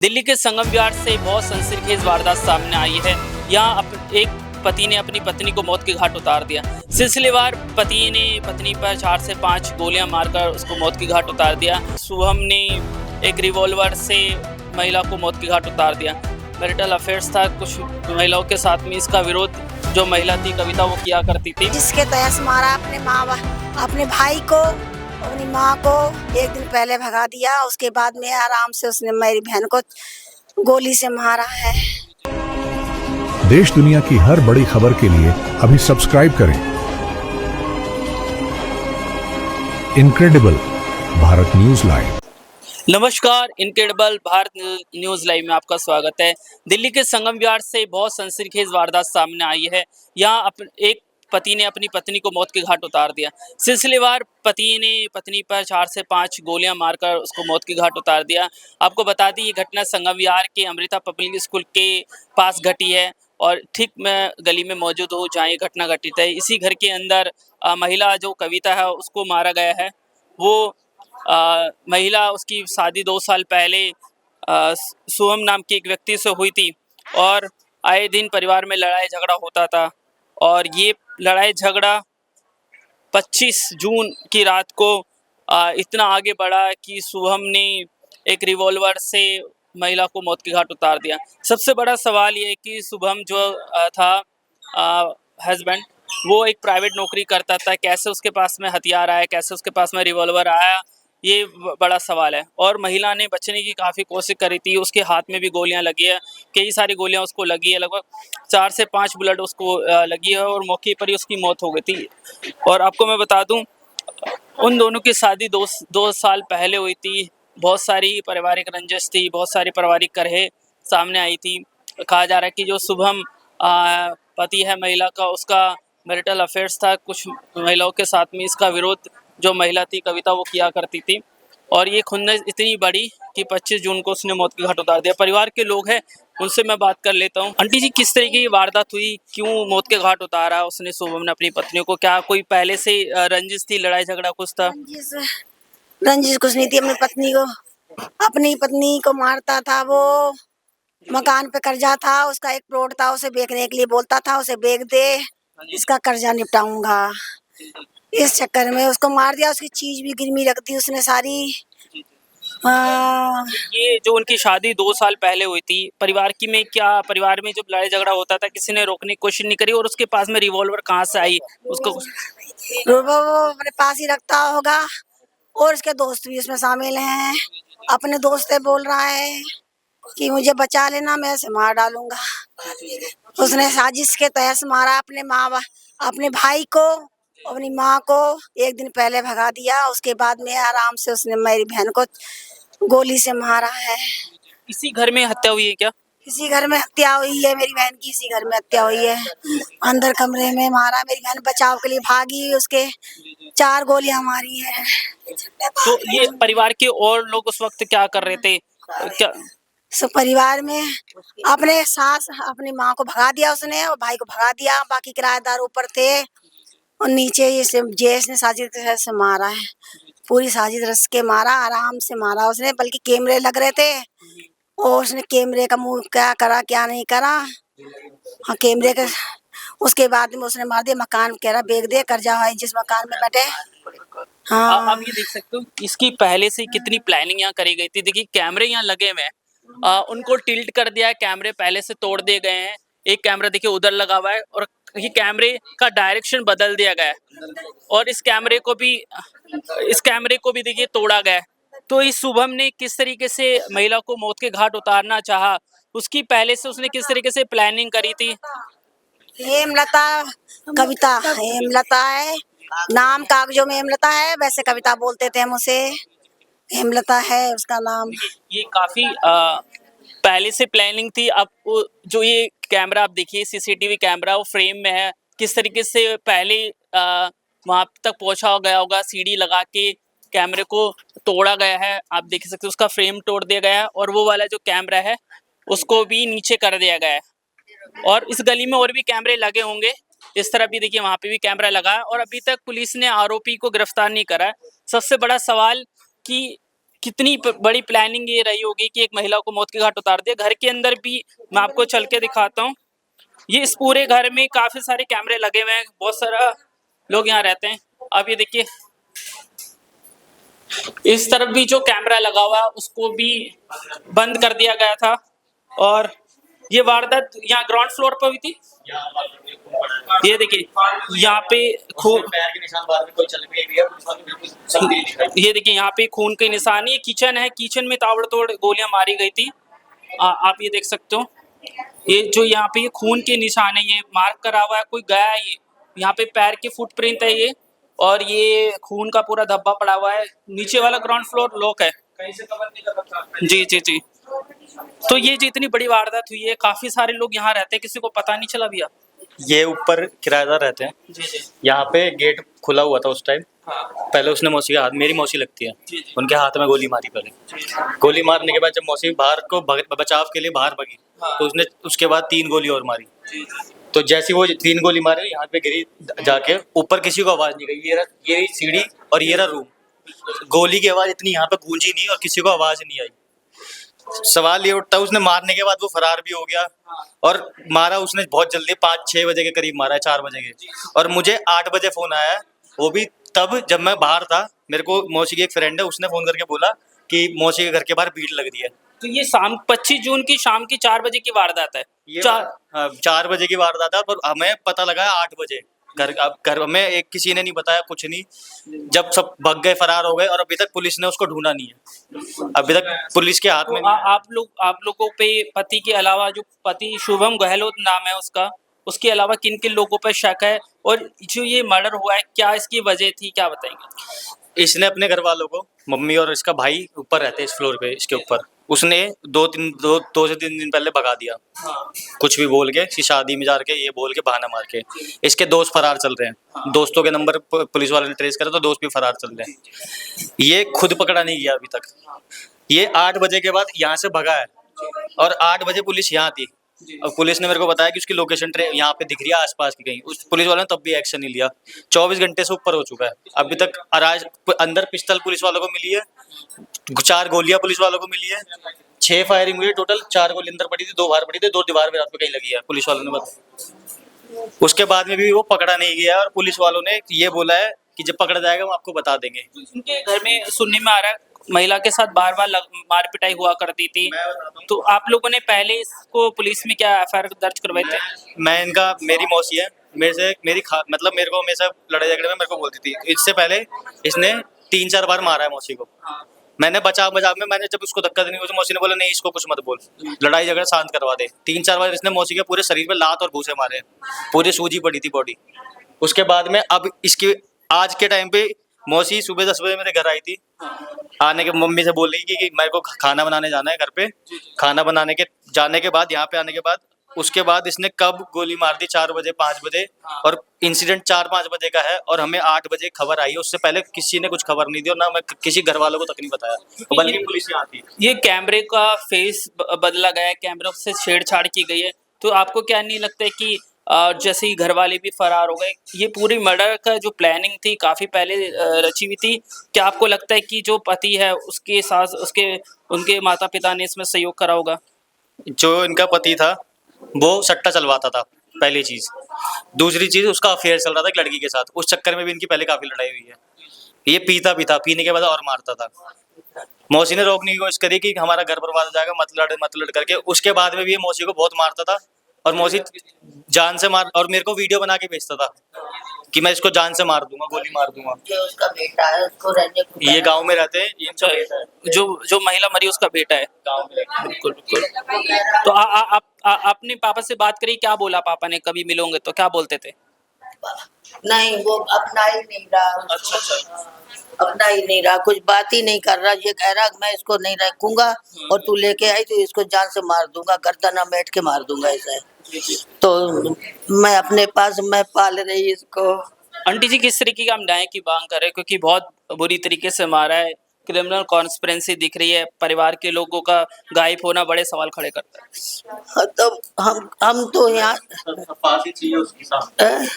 दिल्ली के संगम विहार से बहुत सनसनीखेज वारदात सामने आई है। यहाँ एक पति ने अपनी पत्नी को मौत के घाट उतार दिया। सिलसिलेवार पति ने पत्नी पर 4 से 5 गोलियां मारकर उसको मौत के घाट उतार दिया। शुभम ने एक रिवॉल्वर से महिला को मौत के घाट उतार दिया। मैरिटल अफेयर्स था कुछ महिलाओं के साथ में। इसका विरोध जो महिला थी कविता वो किया करती थी, जिसके तहस मारा अपने भाई को, अपनी माँ को एक दिन पहले भगा दिया। उसके बाद में आराम से उसने मेरी बहन को गोली से मारा है। देश दुनिया की हर बड़ी खबर के लिए अभी सब्सक्राइब करें इनक्रेडिबल भारत न्यूज लाइव। नमस्कार, इनक्रेडिबल भारत न्यूज लाइव में आपका स्वागत है। दिल्ली के संगम विहार से बहुत सनसनीखेज वारदात सामने आई है। यहाँ एक पति ने अपनी पत्नी को मौत के घाट उतार दिया। सिलसिलेवार पति ने पत्नी पर 4 से 5 गोलियां मारकर उसको मौत के घाट उतार दिया। आपको बता दी ये घटना संगम विहार के अमृता पब्लिक स्कूल के पास घटी है और ठीक मैं गली में मौजूद हूँ जहाँ ये घटना घटित है। इसी घर के अंदर महिला जो कविता है उसको मारा गया है। वो महिला, उसकी शादी 2 साल पहले शुभम नाम के एक व्यक्ति से हुई थी और आए दिन परिवार में लड़ाई झगड़ा होता था। और ये लड़ाई झगड़ा 25 जून की रात को इतना आगे बढ़ा कि शुभम ने एक रिवॉल्वर से महिला को मौत के घाट उतार दिया। सबसे बड़ा सवाल ये है कि शुभम जो था हस्बैंड, वो एक प्राइवेट नौकरी करता था। कैसे उसके पास में हथियार आया, कैसे उसके पास में रिवॉल्वर आया, ये बड़ा सवाल है। और महिला ने बचने की काफ़ी कोशिश करी थी। उसके हाथ में भी गोलियां लगी है, कई सारी गोलियां उसको लगी है। लगभग 4 से 5 बुलेट उसको लगी है और मौके पर ही उसकी मौत हो गई थी। और आपको मैं बता दूं, उन दोनों की शादी 2 साल पहले हुई थी। बहुत सारी पारिवारिक रंजिश थी, बहुत सारी पारिवारिक करहे सामने आई थी। कहा जा रहा है कि जो शुभम पति है महिला का, उसका मैरिटल अफेयर्स था कुछ महिलाओं के साथ में। इसका विरोध जो महिला थी कविता वो किया करती थी। और ये खुन्नस इतनी बड़ी कि 25 जून को उसने मौत के घाट उतार दिया। परिवार के लोग हैं, उनसे मैं बात कर लेता हूँ। आंटी जी, किस तरीके की वारदात हुई, क्यों मौत के घाट उतारा उसने शुभम ने अपनी पत्नी को? क्या कोई पहले से रंजिश थी, लड़ाई झगड़ा कुछ था? रंजिश कुछ नहीं थी। अपनी पत्नी को मारता था। वो मकान पे कर्जा था, उसका एक प्लॉट था, उसे बेचने के लिए बोलता था, उसे बेच दे, इसका कर्जा निपटाऊंगा। इस चक्कर में उसको मार दिया। उसकी चीज भी गिरवी रख दी उसने सारी। ये जो उनकी शादी 2 साल पहले हुई थी, परिवार में जब लड़ाई झगड़ा होता था किसी ने रोकने की कोशिश नहीं करी? और उसके पास में रिवॉल्वर कहाँ से आई उसको? वो अपने पास ही रखता होगा और उसके दोस्त भी उसमें शामिल हैं। अपने दोस्त से बोल रहा है कि मुझे बचा लेना, मैं इसे मार डालूंगा। उसने साजिश के तहत मारा अपने भाई को, अपनी माँ को एक दिन पहले भगा दिया। उसके बाद में आराम से उसने मेरी बहन को गोली से मारा है। इसी घर में हत्या हुई है क्या? इसी घर में हत्या हुई है मेरी बहन की। इसी घर में हत्या हुई है, अंदर कमरे में मारा। मेरी बहन बचाव के लिए भागी, उसके 4 गोलियां मारी है। तो ये परिवार के और लोग उस वक्त क्या कर रहे थे? क्या परिवार में अपनी माँ को भगा दिया उसने और भाई को भगा दिया। बाकी किराएदार ऊपर थे और नीचे ने साजिश से मारा है। पूरी साजिश रच के मारा, आराम से मारा उसने। बल्कि कैमरे लग रहे थे और उसने कैमरे का मुंह क्या करा क्या नहीं करा। हाँ, कैमरे के उसके बाद में उसने मार दिया। मकान कह रहा बेच दे, कर्जा है जिस मकान में बैठे। हाँ, आप ये देख सकते हो इसकी पहले से कितनी प्लानिंग यहाँ करी गई थी। देखिए, कैमरे यहाँ लगे हुए हैं, उनको टिल्ट कर दिया है, कैमरे पहले से तोड़ दिए गए हैं। एक कैमरा देखिए उधर लगा हुआ है और ये कैमरे का डायरेक्शन बदल दिया गया है और इस कैमरे को भी देखिए तोड़ा गया है। तो इस शुभम ने किस तरीके से महिला को मौत के घाट उतारना चाहा, उसकी पहले से उसने किस तरीके से प्लानिंग करी थी? हेमलता कविता, हेमलता है नाम, कागजों में हेमलता है, वैसे कविता बोलते थे हम उसे। हेमलता है उसका नाम। ये काफी पहले से प्लानिंग थी। अब जो ये कैमरा आप देखिए, सीसीटीवी कैमरा, वो फ्रेम में है। किस तरीके से पहले वहां तक पहुंचा गया होगा, सीढ़ी लगा के कैमरे को तोड़ा गया है। आप देख सकते हो उसका फ्रेम तोड़ दिया गया है और वो वाला जो कैमरा है उसको भी नीचे कर दिया गया है। और इस गली में और भी कैमरे लगे होंगे। इस तरफ भी देखिए, वहां पे भी कैमरा लगा है और अभी तक पुलिस ने आरोपी को गिरफ्तार नहीं करा है। सबसे बड़ा सवाल कि कितनी बड़ी प्लानिंग ये रही होगी कि एक महिला को मौत के घाट उतार दिया। घर के अंदर भी मैं आपको चल के दिखाता हूँ। ये इस पूरे घर में काफी सारे कैमरे लगे हुए हैं, बहुत सारा लोग यहाँ रहते हैं। अब ये देखिए, इस तरफ भी जो कैमरा लगा हुआ है उसको भी बंद कर दिया गया था। और ये वारदात यहाँ ग्राउंड फ्लोर पर हुई थी। ये देखिए, यहाँ पे खून, पैर के निशान बाद में कोई चल भी गया, बिल्कुल सब ये देखिए यहाँ पे खून के निशान। ये किचन है, किचन में ताबड़तोड़ गोलियां मारी गई थी। आप ये देख सकते हो, ये जो यहाँ पे ये खून के निशान है, ये मार्क करा हुआ है, कोई गया है। ये यहाँ पे पैर के फुटप्रिंट है ये, और ये खून का पूरा धब्बा पड़ा हुआ है। नीचे वाला ग्राउंड फ्लोर लॉक है। कहीं से कवर नहीं कर रखा। जी जी जी। तो ये जितनी बड़ी वारदात हुई है, काफी सारे लोग यहाँ रहते हैं, किसी को पता नहीं चला भैया। ये ऊपर किराएदार रहते हैं, जी जी। यहाँ पे गेट खुला हुआ था उस टाइम। हाँ पहले उसने मौसी के हाथ, मेरी मौसी लगती है, जी जी। उनके हाथ में गोली मारी पहले। गोली मारने के बाद जब मौसी बाहर को बचाव के लिए बाहर भगी, हाँ। तो उसने उसके बाद 3 गोली और मारी। जी जी। तो जैसी वो 3 गोली मारी, यहाँ पे गिरी जाके, ऊपर किसी को आवाज नहीं गई। ये रही सीढ़ी और ये रहा रूम। गोली की आवाज इतनी यहाँ पे गूंजी नहीं और किसी को आवाज नहीं आई। सवाल ये उठता है, उसने मारने के बाद वो फरार भी हो गया, और मारा उसने बहुत जल्दी 5-6 बजे के करीब मारा है, 4 बजे के। और मुझे 8 बजे फोन आया है, वो भी तब जब मैं बाहर था। मेरे को मौसी की एक फ्रेंड है, उसने फोन करके बोला कि मौसी के घर के बाहर भीड़ लग रही है। तो ये शाम 25 जून की शाम की 4 बजे की वारदात है। ये चार 4 बजे की वारदात है, पर हमें पता लगा है 8 बजे। घर में एक किसी ने नहीं बताया कुछ नहीं, जब सब भग गए, फरार हो गए, और अभी तक पुलिस ने उसको ढूंढा नहीं है। अभी तक पुलिस के हाथ में तो आप लोगों पे पति के अलावा, जो पति शुभम गहलोत नाम है उसका, उसके अलावा किन किन लोगों पर शक है, और जो ये मर्डर हुआ है क्या इसकी वजह थी, क्या बताएंगे? इसने अपने घर वालों को, मम्मी और इसका भाई ऊपर रहते हैं इस फ्लोर पे, इसके ऊपर, उसने 2 से 3 दिन पहले भगा दिया। कुछ भी बोल के, इसकी शादी में जाके ये बोल के, बहाना मार के। इसके दोस्त फरार चल रहे हैं, दोस्तों के नंबर पुलिस वाले ने ट्रेस करा, तो दोस्त भी फरार चल रहे हैं। ये खुद पकड़ा नहीं गया अभी तक। ये 8 बजे के बाद यहाँ से भगा है, और 8 बजे पुलिस यहाँ थी, और पुलिस ने मेरे को बताया कि उसकी लोकेशन यहाँ पे दिख रही है आसपास की कहीं। उस पुलिस वालों ने तब भी एक्शन नहीं लिया। 24 घंटे से ऊपर हो चुका है, अभी तक अंदर पिस्टल पुलिस वालों को मिली है, 4 गोलियां पुलिस वालों को मिली है, 6 फायरिंग हुई है टोटल। 4 गोली अंदर पड़ी थी, 2 बाहर पड़ी थी, 2 दीवार में रात में कहीं लगी है, पुलिस वालों ने बताया। उसके बाद में भी वो पकड़ा नहीं गया, और पुलिस वालों ने ये बोला है कि जब पकड़ा जाएगा हम आपको बता देंगे। उनके घर में सुनने में आ रहा है महिला के साथ बार बार मार पिटाई हुआ करती थी, तो आप लोगों ने पहले इसको पुलिस में क्या एफआईआर दर्ज करवाए थे? मेरी मौसी है, मतलब मेरे को हमेशा लड़ाई झगड़े में मेरे को बोलती थी। इससे पहले इसने 3-4 बार मारा है मौसी को। मैंने बचाव में, मैंने जब उसको धक्का देने की, मौसी ने बोला नहीं इसको कुछ मत बोल, लड़ाई झगड़ा शांत करवा दे। 3-4 बार इसने मौसी के पूरे शरीर पे लात और घूंसे मारे, पूरी सूजी पड़ी थी बॉडी। उसके बाद में अब इसकी आज के टाइम पे मौसी सुबह 10 बजे मेरे घर आई थी, आने के मम्मी से बोल रही कि मेरे को खाना बनाने जाना है घर पे। खाना बनाने के जाने के बाद, यहाँ पे आने के बाद, उसके बाद इसने कब गोली मार दी 4 बजे 5 बजे, और इंसिडेंट 4-5 बजे का है, और हमें 8 बजे खबर आई है। उससे पहले किसी ने कुछ खबर नहीं दी, और ना मैं किसी घर वालों को तक नहीं बताया, बल्कि पुलिस यहाँ थी। ये कैमरे का फेस बदला गया है, कैमरे से छेड़छाड़ की गई है, तो आपको क्या नहीं लगता है कि जैसे ही घर वाले भी फरार हो गए, ये पूरी मर्डर का जो प्लानिंग थी काफी पहले रची हुई थी? क्या आपको लगता है कि जो पति है उसके साथ उनके माता पिता ने इसमें सहयोग करा होगा? जो इनका पति था वो सट्टा चलवाता था, पहली चीज। दूसरी चीज, उसका अफेयर चल रहा था एक लड़की के साथ, उस चक्कर में भी इनकी पहले काफी लड़ाई हुई है। ये पीता भी था, पीने के बाद और मारता था। मौसी ने रोकने की कोशिश करी कि हमारा घर बर्बाद हो जाएगा, मत लड़ करके। उसके बाद में भी ये मौसी को बहुत मारता था, और मौसी जान से मार, और मेरे को वीडियो बना के भेजता था कि मैं इसको जान से मार दूंगा, गोली मार दूंगा। जो उसका बेटा है उसको रहने को, ये गांव में रहते हैं, इनका बेटा है, जो महिला मरी उसका बेटा है गांव में। बिल्कुल बिल्कुल। तो आपने पापा से बात करी, क्या बोला पापा ने? कभी मिलोगे तो क्या बोलते थे? नहीं वो अपना ही नहीं रहा। अच्छा। अपना ही नहीं रहा, कुछ बात ही नहीं कर रहा। ये कह रहा मैं इसको नहीं रखूंगा, और तू लेके आई तो इसको जान से मार दूंगा, गर्दन बैठ के मार दूंगा ऐसा है। तो मैं अपने पास मैं पाल रही इसको। आंटी जी, किस तरीके की हम न्याय की मांग कर रहे हैं, क्योंकि बहुत बुरी तरीके से मारा है, क्रिमिनल कॉन्स्पिरेंसी दिख रही है, परिवार के लोगों का गायब होना बड़े सवाल खड़े करता है। तो हम तो यहाँ फांसी चाहिए उसकी,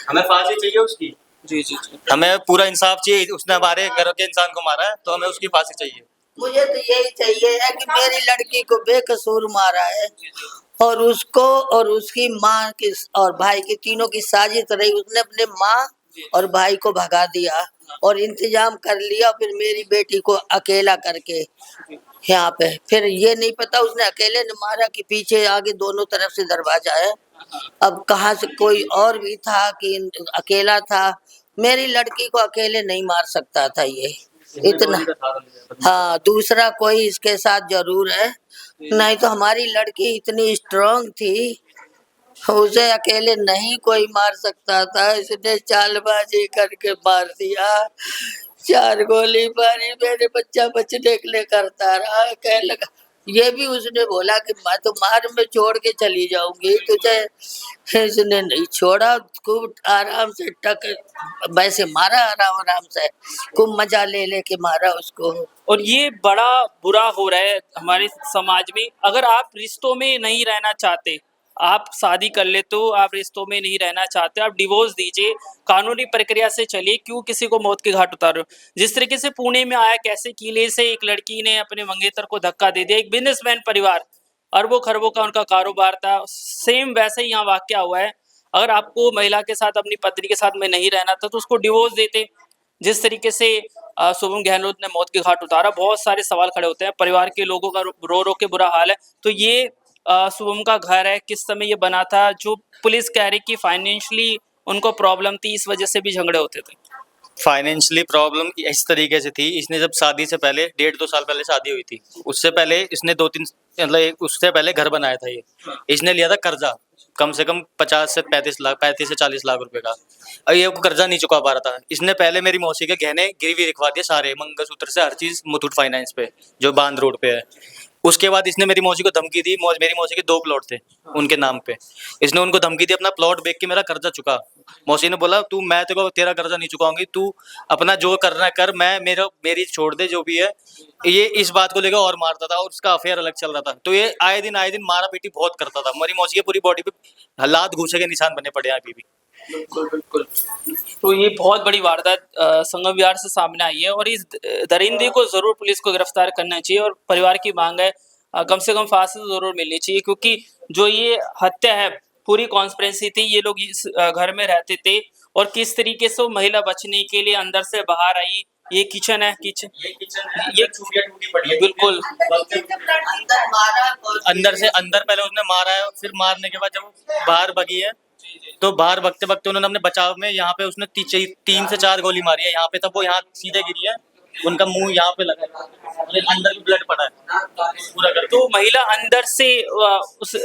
हमें फांसी चाहिए उसकी। जी जी जी। हमें पूरा इंसाफ चाहिए। उसने हमारे घर के इंसान को मारा है, तो हमें उसकी फांसी चाहिए। मुझे तो यही चाहिए है कि मेरी लड़की को बेकसूर मारा है, और उसको और उसकी माँ की और भाई की, तीनों की साजिश रही। उसने अपने माँ और भाई को भगा दिया और इंतजाम कर लिया, फिर मेरी बेटी को अकेला करके यहाँ पे। फिर ये नहीं पता उसने अकेले ने मारा कि पीछे आगे दोनों तरफ से दरवाजा है। अब कहाँ से कोई और भी था कि अकेला था? मेरी लड़की को अकेले नहीं मार सकता था ये, इतना। हाँ, दूसरा कोई इसके साथ जरूर है, नहीं तो हमारी लड़की इतनी स्ट्रांग थी, उसे अकेले नहीं कोई मार सकता था। इसने चालबाजी करके मार दिया, 4 गोली मारी, मेरे बच्चा बचने के लिए करता रहा। कह लगा, ये भी उसने बोला कि मैं तो मार में छोड़ के चली जाऊंगी तुझे, इसने नहीं छोड़ा। खूब आराम से टक, वैसे मारा आराम आराम से, खूब मजा ले लेके मारा उसको। और ये बड़ा बुरा हो रहा है हमारे समाज में। अगर आप रिश्तों में नहीं रहना चाहते, आप शादी कर ले तो आप रिश्तों में नहीं रहना चाहते, आप डिवोर्स दीजिए, कानूनी प्रक्रिया से चलिए, क्यों किसी को मौत के घाट उतारो। जिस तरीके से पुणे में आया, कैसे किले से एक लड़की ने अपने मंगेतर को धक्का दे दिया, एक बिजनेसमैन परिवार, अरबों खरबों का उनका कारोबार था, सेम वैसे ही यहाँ वाकया हुआ है। अगर आपको महिला के साथ, अपनी पत्नी के साथ में नहीं रहना था तो उसको डिवोर्स देते। जिस तरीके से शुभम गहलोत ने मौत के घाट उतारा, बहुत सारे सवाल खड़े होते हैं, परिवार के लोगों का रो रो के बुरा हाल है। तो ये शुभम का घर है, किस समय ये बना था, जो पुलिस कह रही कि फाइनेंशियली उनको प्रॉब्लम थी, इस वजह से भी झगड़े होते थे। फाइनेंशियली प्रॉब्लम इस तरीके से थी, इसने जब शादी से पहले 1.5-2 साल पहले शादी हुई थी, उससे पहले इसने 2-3 मतलब उससे पहले घर बनाया था। ये इसने लिया था कर्जा, कम से कम 50 से 35 लाख, 35 से 40 लाख रुपए का। और ये कर्जा नहीं चुका पा रहा था। इसने पहले मेरी मौसी के गहने गिरवी रखवा दिए सारे, मंगलसूत्र से हर चीज, मुथूट फाइनेंस पे, जो बांध रोड पे है। उसके बाद इसने मेरी मौसी को धमकी दी। मेरी मौसी के 2 प्लॉट थे उनके नाम पे, इसने उनको धमकी दी अपना प्लॉट बेच के मेरा कर्जा चुका। मौसी ने बोला, तू, मैं तेरा कर्जा नहीं चुकाऊंगी, तू अपना जो करना है कर, मैं मेरी छोड़ दे जो भी है। ये इस बात को लेकर और मारता था, और उसका अफेयर अलग चल रहा था। तो ये आए दिन मारा पीटी बहुत करता था। मेरी मौसी की पूरी बॉडी पे हालात घूसे के निशान बने पड़े हैं अभी भी। बिल्कुल बिल्कुल। तो ये बहुत बड़ी वारदात संगम विहार से सामने आई है, और इस दरिंदे को जरूर पुलिस को गिरफ्तार करना चाहिए। और परिवार की मांग है कम से कम फांसी तो जरूर मिलनी चाहिए, क्योंकि जो ये हत्या है पूरी कॉन्स्पिरेसी थी। ये लोग इस घर में रहते थे, और किस तरीके से वो महिला बचने के लिए अंदर से बाहर आई। ये किचन है, ये चूड़ियां टूटी पड़ी है बिल्कुल। अंदर मारा, अंदर से अंदर पहले उसने मारा है, फिर मारने के बाद जब वो बाहर भगी है, तो बाहर भगते भगते उन्होंने अपने बचाव में यहाँ पे उसने 3 से 4 गोली मारी है यहाँ पे, तब वो यहाँ सीधे गिरी है, उनका मुंह यहाँ पे लगा है, और अंदर भी ब्लड पड़ा है पूरा करके। तो महिला अंदर से उस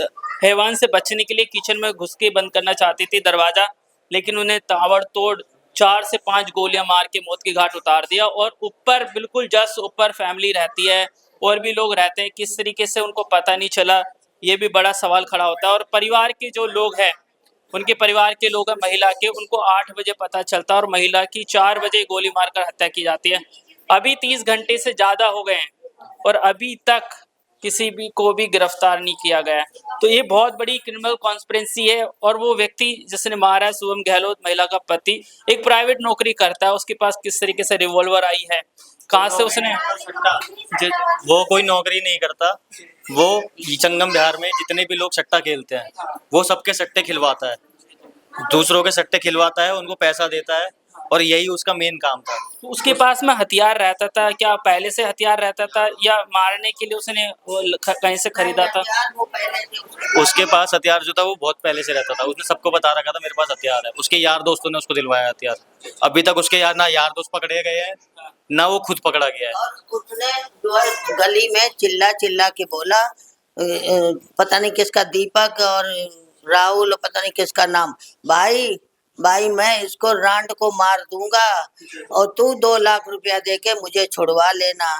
हैवान से बचने के लिए किचन में घुस के बंद करना चाहती थी दरवाजा, लेकिन उन्हें ताबड़तोड़ 4 से 5 गोलियां मार के मौत के घाट उतार दिया। और ऊपर, बिल्कुल जस्ट ऊपर फैमिली रहती है, और भी लोग रहते हैं, किस तरीके से उनको पता नहीं चला, ये भी बड़ा सवाल खड़ा होता है। और परिवार के जो लोग हैं, उनके परिवार के लोग हैं महिला के, उनको 8 बजे पता चलता है, और महिला की 4 बजे गोली मारकर हत्या की जाती है। अभी 30 घंटे से ज़्यादा हो गए हैं, और अभी तक किसी भी को भी गिरफ्तार नहीं किया गया है। तो ये बहुत बड़ी क्रिमिनल कॉन्स्पिरेसी है। और वो व्यक्ति जिसने मारा है, शुभम गहलोत, महिला का पति, एक प्राइवेट नौकरी करता है। उसके पास किस तरीके से रिवॉल्वर आई है, कहाँ से उसने, वो कोई नौकरी नहीं करता, वो संगम बिहार में जितने भी लोग सट्टा खेलते हैं, वो सबके सट्टे खिलवाता है, दूसरों के सट्टे खिलवाता है, उनको पैसा देता है, और यही उसका मेन काम था। तो उसके पास में हथियार रहता था क्या? पहले से हथियार रहता था, या मारने के लिए उसने वो कहीं से खरीदा था? वो पहले से उसके उसके पास हथियार जो था वो बहुत पहले से रहता था, उसने सबको बता रखा था मेरे पास हथियार है। उसके यार दोस्तों ने उसको दिलवाया हथियार। अभी तक उसके यार, ना यार दोस्त पकड़े गए हैं, ना वो खुद पकड़ा गया है। और उसने जो है गली में चिल्ला चिल्ला के बोला, पता नहीं किसका, दीपक और राहुल, पता नहीं किसका नाम, भाई मैं इसको रांड को मार दूंगा, और तू 2 लाख रुपया दे के मुझे छुड़वा लेना।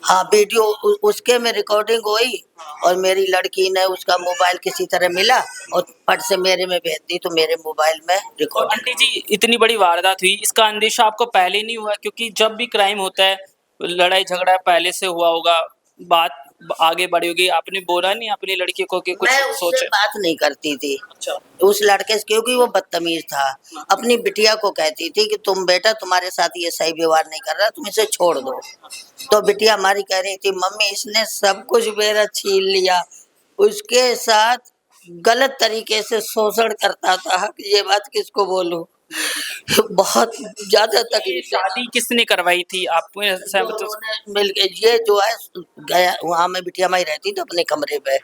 हाँ, वीडियो उसके में रिकॉर्डिंग हुई, और मेरी लड़की ने उसका मोबाइल किसी तरह मिला और फट से मेरे में भेज दी, तो मेरे मोबाइल में तो रिकॉर्डिंग। आंटी जी, इतनी बड़ी वारदात हुई, इसका अंदेशा आपको पहले नहीं हुआ? क्योंकि जब भी क्राइम होता है, लड़ाई झगड़ा पहले से हुआ होगा, बात आगे बढ़ी होगी, आपने बोला नहीं अपनी लड़की को कि कुछ मैं उससे सोचे? बात नहीं करती थी अच्छा। उस लड़के से, क्योंकि वो बदतमीज था। अपनी बिटिया को कहती थी कि तुम बेटा, तुम्हारे साथ ये सही व्यवहार नहीं कर रहा, तुम इसे छोड़ दो। तो बिटिया हमारी कह रही थी, मम्मी इसने सब कुछ मेरा छीन लिया, उसके साथ गलत तरीके से शोषण करता था। ये बात किसको बोलूं, बहुत ज्यादा ये तकलीफ है। शादी किसने करवाई थी आपको? सहमत हो? दोनों मिल के, ये जो है गया वहां, में बिटिया माई रहती थी अपने कमरे पे,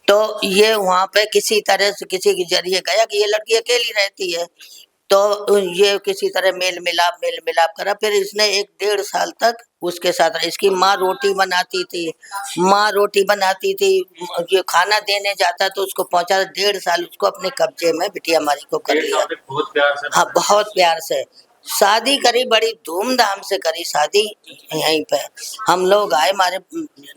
तो ये वहां पे किसी तरह से किसी के जरिए गया कि ये लड़की अकेली रहती है, तो ये किसी तरह मेल मिलाप करा। फिर इसने 1-1.5 साल तक उसके साथ रहा। इसकी माँ रोटी बनाती थी, ये खाना देने जाता तो उसको पहुंचा। 1.5 साल उसको अपने कब्जे में बिटिया मारी को कर लिया। बहुत प्यार से। हाँ, बहुत प्यार से शादी करी, बड़ी धूमधाम से करी शादी। यहीं पे हम लोग आए, हमारे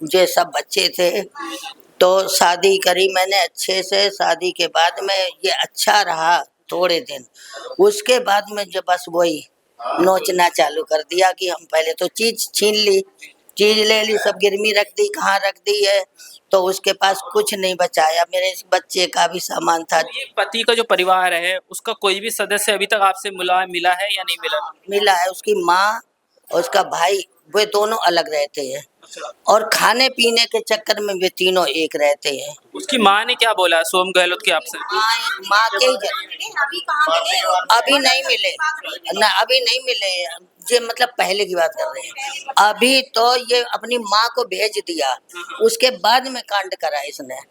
जो सब बच्चे थे, तो शादी करी मैंने अच्छे से। शादी के बाद में ये अच्छा रहा थोड़े दिन, उसके बाद में जब बस वही नोचना चालू कर दिया कि हम पहले तो चीज छीन ली, चीज ले ली, सब गिरवी रख दी, कहाँ रख दी है, तो उसके पास कुछ नहीं बचाया। मेरे इस बच्चे का भी सामान था। ये पति का जो परिवार है उसका कोई भी सदस्य अभी तक आपसे मिला है या नहीं मिला? मिला है, उसकी माँ और उसका भाई, वे दोनों अलग रहते हैं, और खाने पीने के चक्कर में वे तीनों एक रहते हैं। उसकी माँ ने क्या बोला सोम गहलोत की आपसे? माँ के अभी नहीं मिले ना, अभी नहीं मिले। ये मतलब पहले की बात कर रहे हैं। अभी तो ये अपनी माँ को भेज दिया, उसके बाद में कांड करा इसने।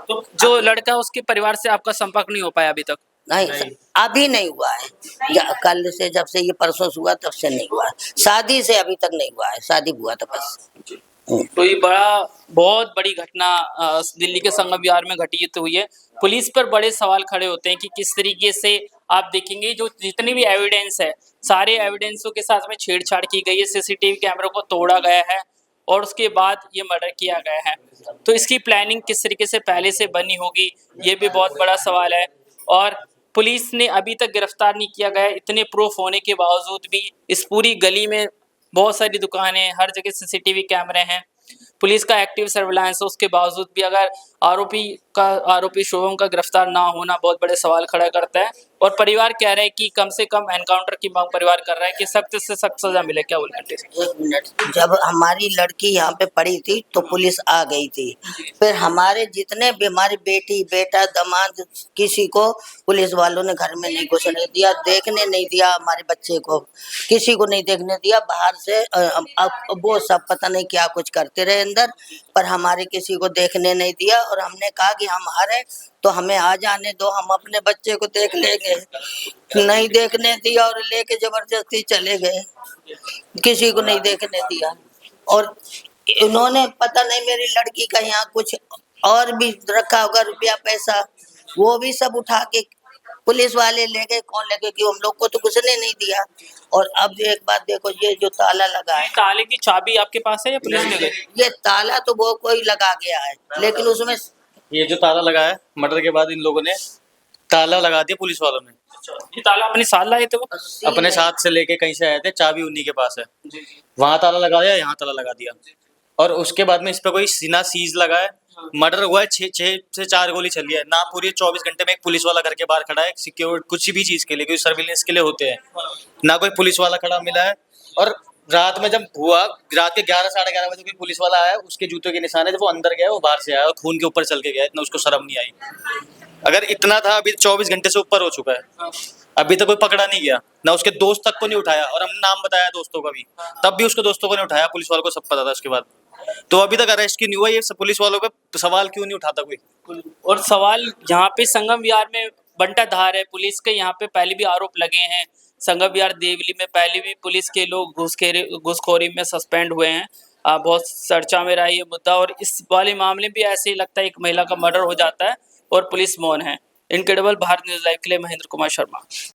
तो जो लड़का उसके परिवार से आपका संपर्क नहीं हो पाया अभी तक? नहीं, अभी नहीं हुआ है। कल से, जब से ये परसों से हुआ तब से नहीं हुआ है। शादी से अभी तक नहीं हुआ है, शादी हुआ था बस। तो ये बहुत बड़ी घटना दिल्ली के संगम विहार में घटित हुई है। पुलिस पर बड़े सवाल खड़े होते हैं कि किस तरीके से आप देखेंगे जो जितनी भी एविडेंस है, सारे एविडेंसों के साथ में छेड़छाड़ की गई है, सीसीटीवी कैमरों को तोड़ा गया है और उसके बाद ये मर्डर किया गया है। तो इसकी प्लानिंग किस तरीके से पहले से बनी होगी, ये भी बहुत बड़ा सवाल है। और पुलिस ने अभी तक गिरफ्तार नहीं किया गया, इतने प्रूफ होने के बावजूद भी। इस पूरी गली में बहुत सारी दुकानें, हर जगह सीसीटीवी कैमरे हैं, पुलिस का एक्टिव सर्विलांस है, उसके बावजूद भी अगर आरोपी शुभम का गिरफ्तार ना होना बहुत बड़े सवाल खड़ा करता है। और परिवार कह रहा है कि कम से कम एनकाउंटर की मांग परिवार कर रहा है कि सख्त से सख्त सजा मिले। क्या बोलते हैं? 1 मिनट, जब हमारी लड़की यहाँ पे पड़ी थी तो पुलिस आ गई थी। फिर हमारे जितने भी, हमारी बेटी, बेटा, दामाद, किसी को पुलिस वालों ने घर में नहीं घुसने दिया, देखने नहीं दिया। हमारे बच्चे को किसी को नहीं देखने दिया बाहर से। अब वो सब पता नहीं क्या कुछ करते रहे अंदर, पर हमारे किसी को देखने नहीं दिया। और हमने कहा कि हम आ रहे तो हमें आ जाने दो, हम अपने बच्चे को देख लेंगे। नहीं देखने दिया और लेके जबरदस्ती चले गए, किसी को नहीं देखने दिया। और इन्होंने पता नहीं मेरी लड़की का यहाँ कुछ और भी रखा होगा, रुपया पैसा, वो भी सब उठा के पुलिस वाले ले गए। कौन ले गए, कि हम लोग को तो कुछ ने नहीं दिया। और अब एक बात देखो, ये जो ताला लगा है, ताले की चाबी आपके पास है या पुलिस ले गई? ये ताला तो वो कोई लगा गया है, लेकिन उसमें ये जो ताला लगा है, मर्डर के बाद इन लोगों ने ताला लगा दिया पुलिस वालों ने। ये ताला अपने साथ लाए थे वो? अपने साथ से लेके कहीं से आए थे, चाबी उन्हीं के पास है। वहां ताला लगा दिया, यहाँ ताला लगा दिया। और उसके बाद में इस पे कोई ना सीज लगा है। मर्डर हुआ है, 6 से 4 गोली चली है ना। पूरे 24 घंटे में एक पुलिस वाला घर के बाहर खड़ा है सिक्योर कुछ भी चीज के लिए, कोई सर्विलेंस के लिए होते हैं ना, कोई पुलिस वाला खड़ा मिला है। और रात में जब हुआ, रात के 11 साढ़े 11 बजे कोई पुलिस वाला आया, उसके जूतों के निशान है, जब वो अंदर गया वो बाहर से आया और खून के ऊपर चल के गया, इतना उसको शर्म नहीं आई। अगर इतना था, अभी 24 घंटे से ऊपर हो चुका है, अभी तक कोई पकड़ा नहीं गया ना, उसके दोस्त तक को नहीं उठाया। और हमने नाम बताया दोस्तों का भी, तब भी उसके दोस्तों को नहीं उठाया, पुलिस वालों को सब पता था उसके बाद। तो अभी तक अरेस्ट क्यों नहीं हुआ, ये पुलिस वालों पे सवाल क्यों नहीं उठाता कोई? और सवाल यहाँ पे संगम विहार में बंटा धार है, पुलिस के यहाँ पे पहले भी आरोप लगे हैं। संगम विहार देवली में पहले भी पुलिस के लोग घूसखोरी में सस्पेंड हुए हैं। बहुत चर्चा में रहा ये मुद्दा, और इस वाले मामले में भी ऐसे ही लगता है एक महिला का मर्डर हो जाता है और पुलिस मौन है। इनक्रेडिबल भारत न्यूज़ लाइव के लिए महेंद्र कुमार शर्मा।